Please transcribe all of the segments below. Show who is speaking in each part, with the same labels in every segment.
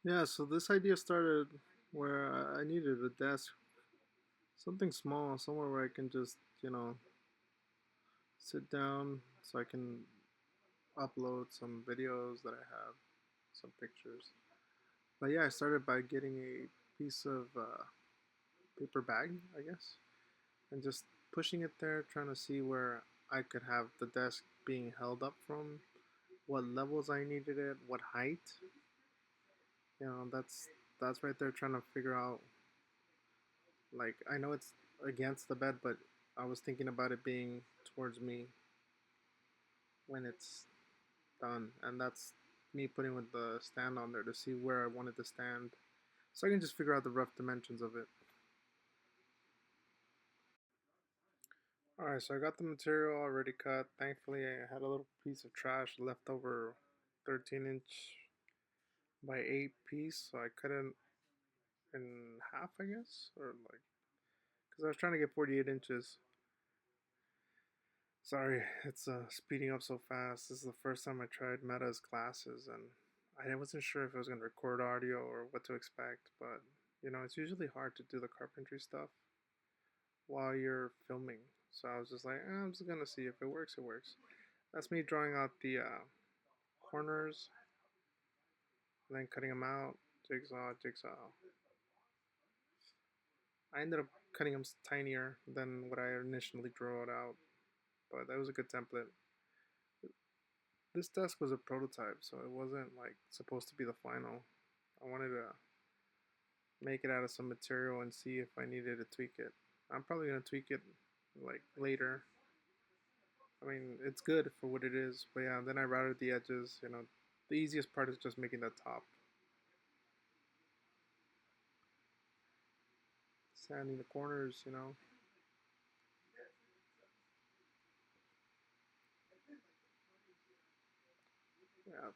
Speaker 1: Yeah, so this idea started where I needed a desk, something small, somewhere where I can just, sit down so I can upload some videos that I have, some pictures. But yeah, I started by getting a piece of paper bag, I guess, and just pushing it there, trying to see where I could have the desk being held up from, what levels I needed it, what height. That's right there trying to figure out. Like, I know it's against the bed, but I was thinking about it being towards me when it's done, and that's me putting with the stand on there to see where I wanted to stand, so I can just figure out the rough dimensions of it. All right, so I got the material already cut. Thankfully, I had a little piece of trash left over, 13-inch by 8 piece, so I cut it in half, I guess, or like, because I was trying to get 48 inches. Sorry, it's speeding up so fast. This is the first time I tried Meta's classes, and I wasn't sure if it was going to record audio or what to expect, but it's usually hard to do the carpentry stuff while you're filming. So I was just like, I'm just going to see if it works, it works. That's me drawing out the corners, and then cutting them out, jigsaw, jigsaw. I ended up cutting them tinier than what I initially drew it out, but that was a good template. This desk was a prototype, so it wasn't like supposed to be the final. I wanted to make it out of some material and see if I needed to tweak it. I'm probably gonna tweak it like later. I mean, it's good for what it is, but yeah. Then I routed the edges. The easiest part is just making the top, sanding the corners. Yeah.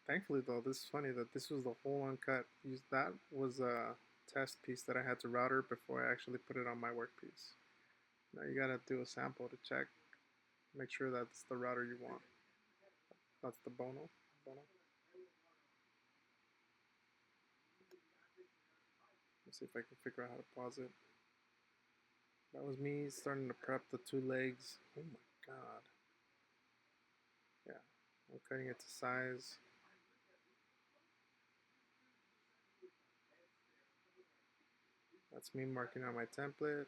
Speaker 1: Thankfully, though, this is funny that this was the whole uncut. That was a test piece that I had to router before I actually put it on my workpiece. Now you gotta do a sample to check, make sure that's the router you want. That's the Bono. Bono. Let's see if I can figure out how to pause it. That was me starting to prep the two legs. Oh my god. Yeah. I'm cutting it to size. That's me marking out my template.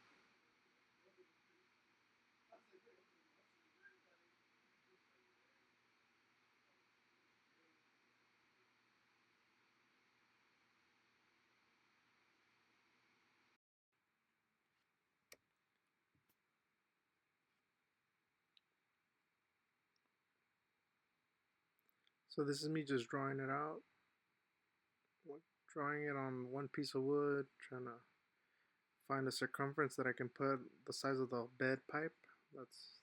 Speaker 1: So this is me just drawing it out. Drawing it on one piece of wood, trying to find a circumference that I can put the size of the bed pipe. That's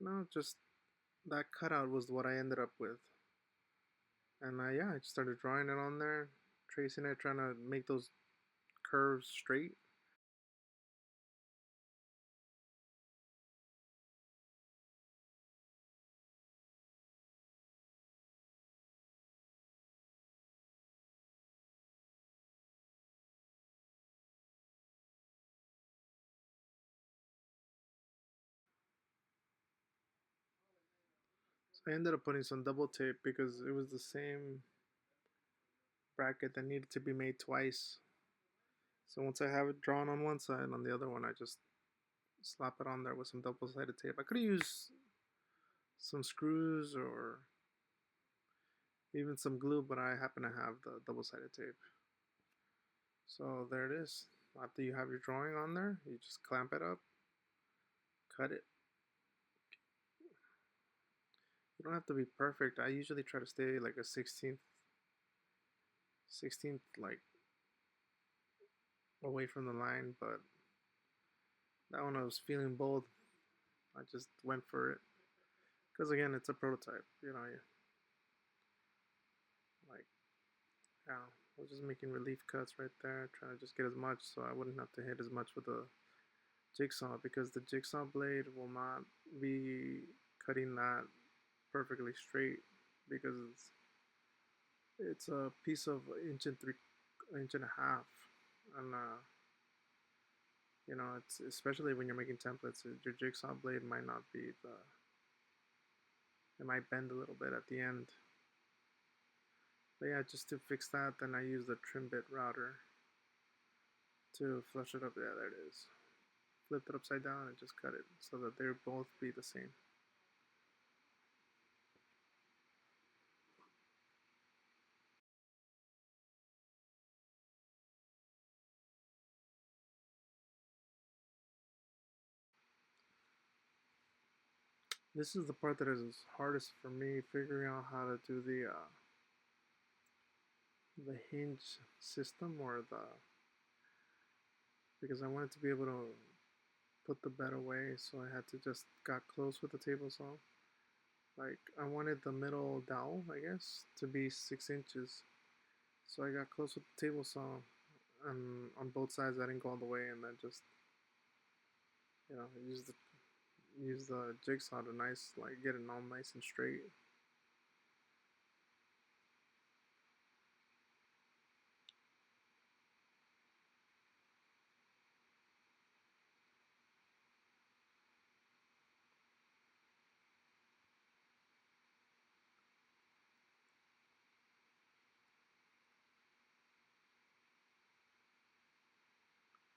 Speaker 1: no, just that cutout was what I ended up with. And yeah, I just started drawing it on there, tracing it, trying to make those curves straight. So I ended up putting some double tape because it was the same bracket that needed to be made twice. So once I have it drawn on one side, on the other one, I just slap it on there with some double-sided tape. I could have used some screws or even some glue, but I happen to have the double-sided tape. So there it is. After you have your drawing on there, you just clamp it up, cut it. You don't have to be perfect. I usually try to stay like a 16th like away from the line, but that one I was feeling bold. I just went for it because again, it's a prototype. Like yeah, I was just making relief cuts right there, trying to just get as much so I wouldn't have to hit as much with the jigsaw because the jigsaw blade will not be cutting that perfectly straight because It's a piece of inch and a half, and it's especially when you're making templates, your jigsaw blade might not be the, it might bend a little bit at the end. But yeah, just to fix that, then I use the trim bit router to flush it up. Yeah, there it is. Flip it upside down and just cut it so that they both be the same. This is the part that is hardest for me, figuring out how to do the hinge system, or the, because I wanted to be able to put the bed away, so I had to just got close with the table saw. Like I wanted the middle dowel, I guess, to be 6 inches. So I got close with the table saw, and on both sides I didn't go all the way, and then just use the jigsaw to nice, like, get it all nice and straight.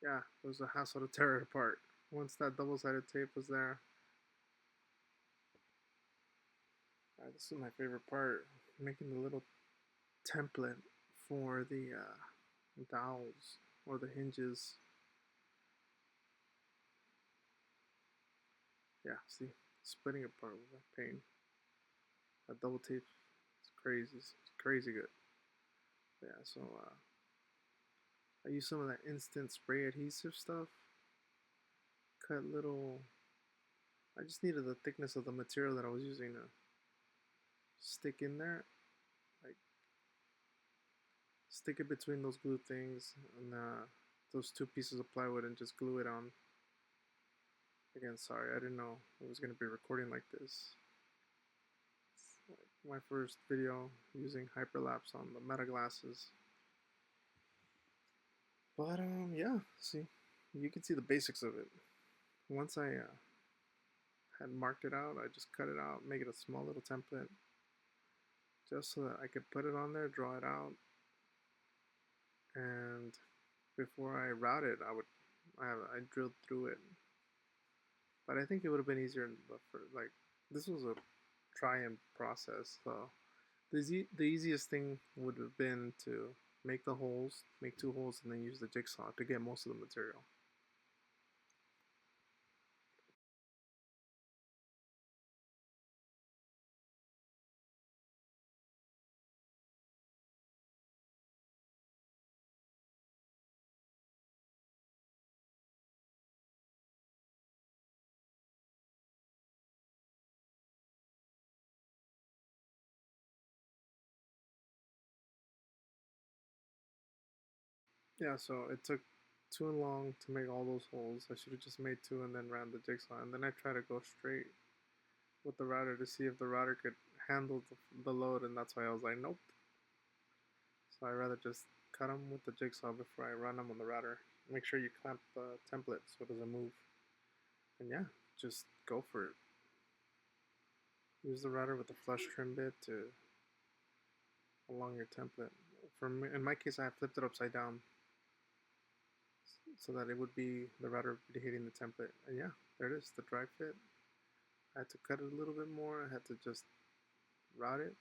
Speaker 1: Yeah, it was a hassle to tear it apart. Once that double-sided tape was there, this is my favorite part, making the little template for the dowels or the hinges. Yeah, see, splitting apart with that pain. That double tape is crazy. It's crazy good. Yeah, so I use some of that instant spray adhesive stuff. Cut little. I just needed the thickness of the material that I was using to stick in there. Like, stick it between those glue things and those two pieces of plywood and just glue it on. Again, sorry, I didn't know it was going to be recording like this. It's like my first video using hyperlapse on the meta glasses. But yeah, see, you can see the basics of it. Once I had marked it out, I just cut it out, make it a small little template, just so that I could put it on there, draw it out, and before I route it, I drilled through it. But I think it would have been easier, for, like, this was a try and process. So the easiest thing would have been to make the holes, make two holes, and then use the jigsaw to get most of the material. Yeah, so it took too long to make all those holes. I should have just made two and then ran the jigsaw. And then I tried to go straight with the router to see if the router could handle the load, and that's why I was like, nope. So I rather just cut them with the jigsaw before I run them on the router. Make sure you clamp the template so it doesn't move. And yeah, just go for it. Use the router with the flush trim bit to along your template. For me, in my case, I flipped it upside down so that it would be the router would be hitting the template. And yeah, there it is, the dry fit. I had to cut it a little bit more. I had to just route it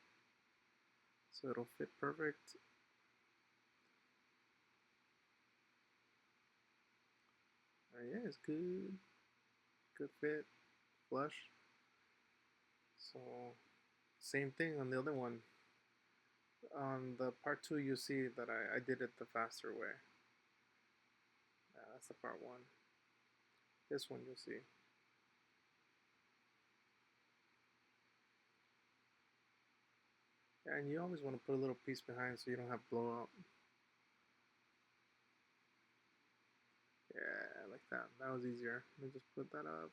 Speaker 1: so it'll fit perfect. Yeah, it's good. Good fit. Flush. So same thing on the other one. On the part two, you see that I did it the faster way. That's the part one. This one you'll see. Yeah, and you always want to put a little piece behind so you don't have blow up. Yeah, like that. That was easier. Let me just put that up.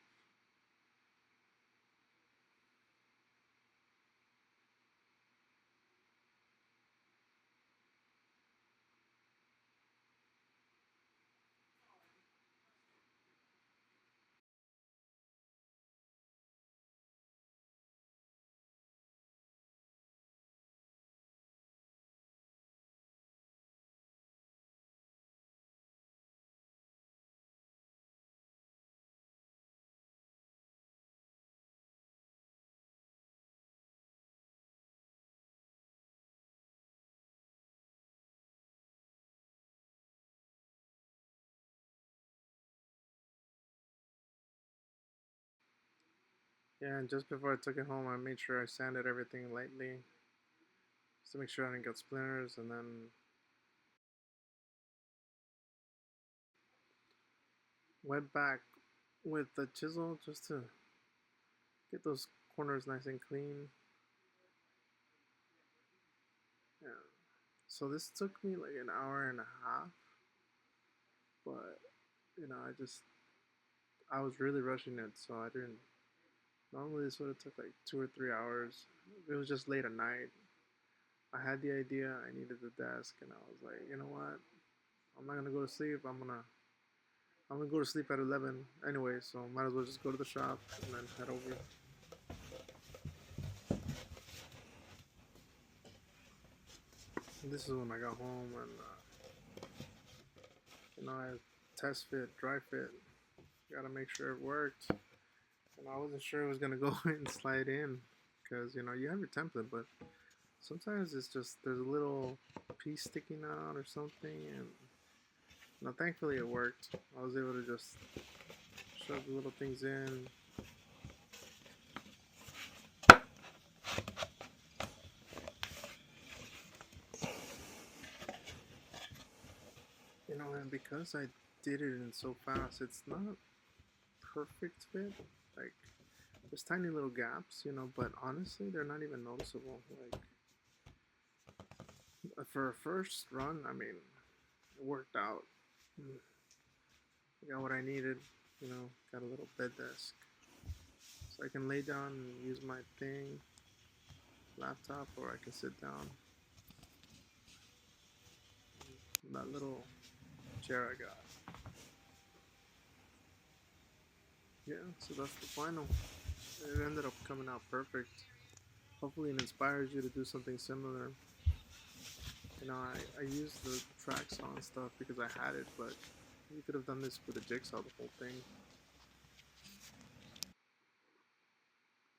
Speaker 1: Yeah, and just before I took it home, I made sure I sanded everything lightly just to make sure I didn't get splinters, and then went back with the chisel just to get those corners nice and clean. Yeah. So this took me like an hour and a half, but I was really rushing it, so I didn't. Normally this would have took like 2 or 3 hours. It was just late at night. I had the idea. I needed the desk, and I was like, you know what? I'm not gonna go to sleep. I'm gonna go to sleep at 11 anyway, so might as well just go to the shop and then head over. And this is when I got home, and I test fit, dry fit. Got to make sure it worked. And I wasn't sure it was gonna go and slide in, because you have your template, but sometimes it's just there's a little piece sticking out or something, and thankfully it worked. I was able to just shove the little things in. And because I did it in so fast, it's not perfect fit. Like there's tiny little gaps, but honestly, they're not even noticeable. Like for a first run, I mean, it worked out. I got what I needed. Got a little bed desk, so I can lay down and use my laptop, or I can sit down. That little chair I got. Yeah, so that's the final. It ended up coming out perfect. Hopefully, it inspires you to do something similar. I used the track saw and stuff because I had it, but you could have done this with a jigsaw, the whole thing.